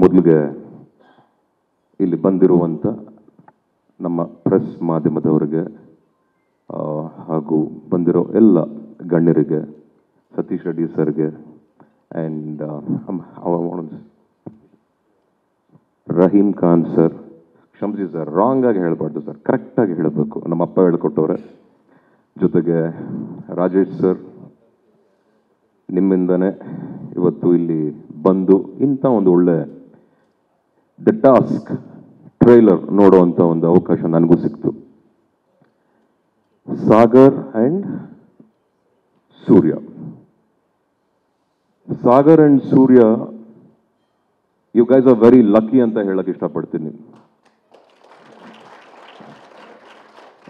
ಮೊದಲಿಗೆ ಇಲ್ಲಿ ಬಂದಿರುವಂಥ ನಮ್ಮ ಪ್ರೆಸ್ ಮಾಧ್ಯಮದವರಿಗೆ ಹಾಗೂ ಬಂದಿರೋ ಎಲ್ಲ ಗಣ್ಯರಿಗೆ, ಸತೀಶ್ ರೆಡ್ಡಿ ಸರ್ಗೆ ಆ್ಯಂಡ್ ರಹೀಮ್ ಖಾನ್ ಸರ್, ಕ್ಷಮಿಸಿ ಸರ್, ರಾಂಗ್ ಆಗಿ ಹೇಳಬಾರ್ದು ಸರ್, ಕರೆಕ್ಟಾಗಿ ಹೇಳಬೇಕು, ನಮ್ಮ ಅಪ್ಪ ಹೇಳ್ಕೊಟ್ಟವ್ರೆ. ಜೊತೆಗೆ ರಾಜೇಶ್ ಸರ್, ನಿಮ್ಮಿಂದನೇ ಇವತ್ತು ಇಲ್ಲಿ ಬಂದು ಇಂಥ ಒಂದು ಒಳ್ಳೆ ದ ಟಾಸ್ಕ್ ಟ್ರೈಲರ್ ನೋಡುವಂಥ ಒಂದು ಅವಕಾಶ ನನಗೂ ಸಿಕ್ತು. Sagar and Surya, Sagar and Surya, you guys are very lucky ಅಂತ ಹೇಳಕ್ ಇಷ್ಟಪಡ್ತೀನಿ.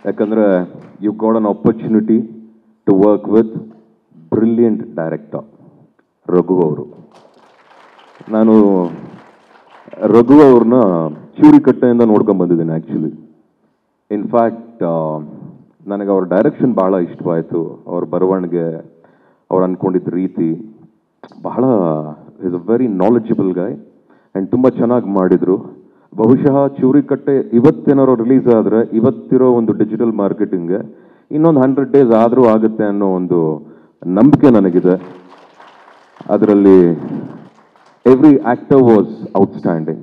ಯಾಕಂದ್ರೆ you got an opportunity to work with brilliant director Raghu ಅವರು. ನಾನು ರಘು ಅವ್ರನ್ನ ಚೂರಿಕಟ್ಟೆಯಿಂದ ನೋಡ್ಕೊಂಡು ಬಂದಿದ್ದೀನಿ ಆ್ಯಕ್ಚುಲಿ. ಇನ್ಫ್ಯಾಕ್ಟ್ ನನಗೆ ಅವ್ರ ಡೈರೆಕ್ಷನ್ ಬಹಳ ಇಷ್ಟವಾಯಿತು. ಅವ್ರ ಬರವಣಿಗೆ, ಅವ್ರು ಅಂದ್ಕೊಂಡಿದ್ದ ರೀತಿ ಬಹಳ is a very knowledgeable guy and ತುಂಬ ಚೆನ್ನಾಗಿ ಮಾಡಿದರು. ಬಹುಶಃ ಚೂರಿಕಟ್ಟೆ ಇವತ್ತೇನಾರು ರಿಲೀಸ್ ಆದರೆ ಇವತ್ತಿರೋ ಒಂದು ಡಿಜಿಟಲ್ ಮಾರ್ಕೆಟಿಂಗ್ಗೆ ಇನ್ನೊಂದು 100 days ಆದರೂ ಆಗುತ್ತೆ ಅನ್ನೋ ಒಂದು ನಂಬಿಕೆ ನನಗಿದೆ. ಅದರಲ್ಲಿ ಎವ್ರಿ ಆಕ್ಟರ್ ವಾಸ್ ಔಟ್ಸ್ಟ್ಯಾಂಡಿಂಗ್.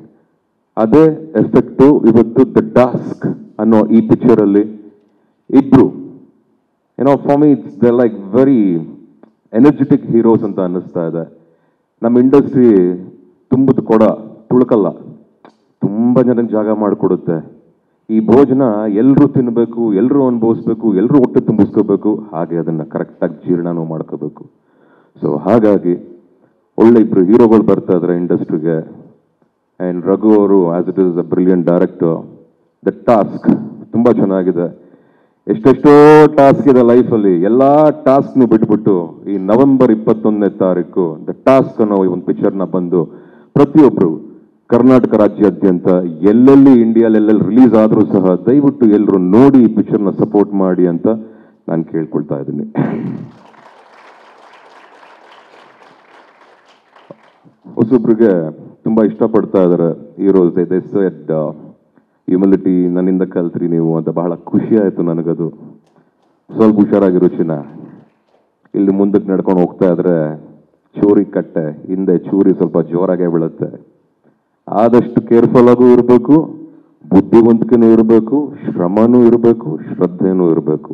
ಅದೇ ಎಫೆಕ್ಟು ಇವತ್ತು ದ ಟಾಸ್ಕ್ ಅನ್ನೋ ಈ ಪಿಕ್ಚರಲ್ಲಿ ಇಬ್ರು for me it's the like very energetic heroes ಅಂತ ಅನ್ನಿಸ್ತಾ ಇದೆ. ನಮ್ಮ ಇಂಡಸ್ಟ್ರಿ ತುಂಬದ ಕೊಡ ತುಳುಕಲ್ಲ, ತುಂಬ ಜನಕ್ಕೆ ಜಾಗ ಮಾಡಿಕೊಡುತ್ತೆ. ಈ ಭೋಜನ ಎಲ್ಲರೂ ತಿನ್ನಬೇಕು, ಎಲ್ಲರೂ ಅನುಭವಿಸ್ಬೇಕು, ಎಲ್ಲರೂ ಹೊಟ್ಟೆ ತುಂಬಿಸ್ಕೋಬೇಕು, ಹಾಗೆ ಅದನ್ನು ಕರೆಕ್ಟಾಗಿ ಜೀರ್ಣನೂ ಮಾಡ್ಕೋಬೇಕು. ಸೊ ಹಾಗಾಗಿ ಒಳ್ಳೆ ಇಬ್ಬರು ಹೀರೋಗಳು ಬರ್ತಾ ಇದ್ದಾರೆ ಇಂಡಸ್ಟ್ರಿಗೆ. ಆ್ಯಂಡ್ ರಘು ಅವರು as it is a brilliant director. The task ತುಂಬ ಚೆನ್ನಾಗಿದೆ. ಎಷ್ಟೆಷ್ಟೋ ಟಾಸ್ಕ್ ಇದೆ ಲೈಫಲ್ಲಿ, ಎಲ್ಲ ಟಾಸ್ಕ್ನು ಬಿಟ್ಬಿಟ್ಟು ಈ ನವೆಂಬರ್ 21ನೇ ತಾರೀಕು ದ ಟಾಸ್ಕ್ ಅನ್ನೋ ಈ ಒಂದು ಪಿಕ್ಚರ್ನ ಬಂದು ಪ್ರತಿಯೊಬ್ಬರು ಕರ್ನಾಟಕ ರಾಜ್ಯಾದ್ಯಂತ ಎಲ್ಲೆಲ್ಲಿ ಇಂಡಿಯಾಲೆಲ್ಲೆಲ್ಲಿ ರಿಲೀಸ್ ಆದರೂ ಸಹ ದಯವಿಟ್ಟು ಎಲ್ಲರೂ ನೋಡಿ ಈ ಪಿಕ್ಚರ್ನ ಸಪೋರ್ಟ್ ಮಾಡಿ ಅಂತ ನಾನು ಕೇಳ್ಕೊಳ್ತಾ ಇದ್ದೀನಿ. ಹೊಸೊಬ್ರಿಗೆ ತುಂಬ ಇಷ್ಟಪಡ್ತಾ ಇದ್ದಾರೆ ಹೀರೋಸ್. ದೇ ಸೆಡ್ ಹ್ಯುಮಿಲಿಟಿ ನನ್ನಿಂದ ಕಲ್ತ್ರಿ ನೀವು ಅಂತ. ಬಹಳ ಖುಷಿ ಆಯಿತು ನನಗದು. ಸ್ವಲ್ಪ ಹುಷಾರಾಗಿರೋ ಚಿನ್ನ, ಇಲ್ಲಿ ಮುಂದಕ್ಕೆ ನಡ್ಕೊಂಡು ಹೋಗ್ತಾ ಇದ್ರೆ ಚೂರಿ ಕಟ್ಟೆ ಹಿಂದೆ ಚೂರಿ ಸ್ವಲ್ಪ ಜೋರಾಗೇ ಬೀಳುತ್ತೆ. ಆದಷ್ಟು ಕೇರ್ಫುಲ್ ಆಗೂ ಇರಬೇಕು, ಬುದ್ಧಿವಂತಿಕೆನೂ ಇರಬೇಕು, ಶ್ರಮನೂ ಇರಬೇಕು, ಶ್ರದ್ಧೆನೂ ಇರಬೇಕು.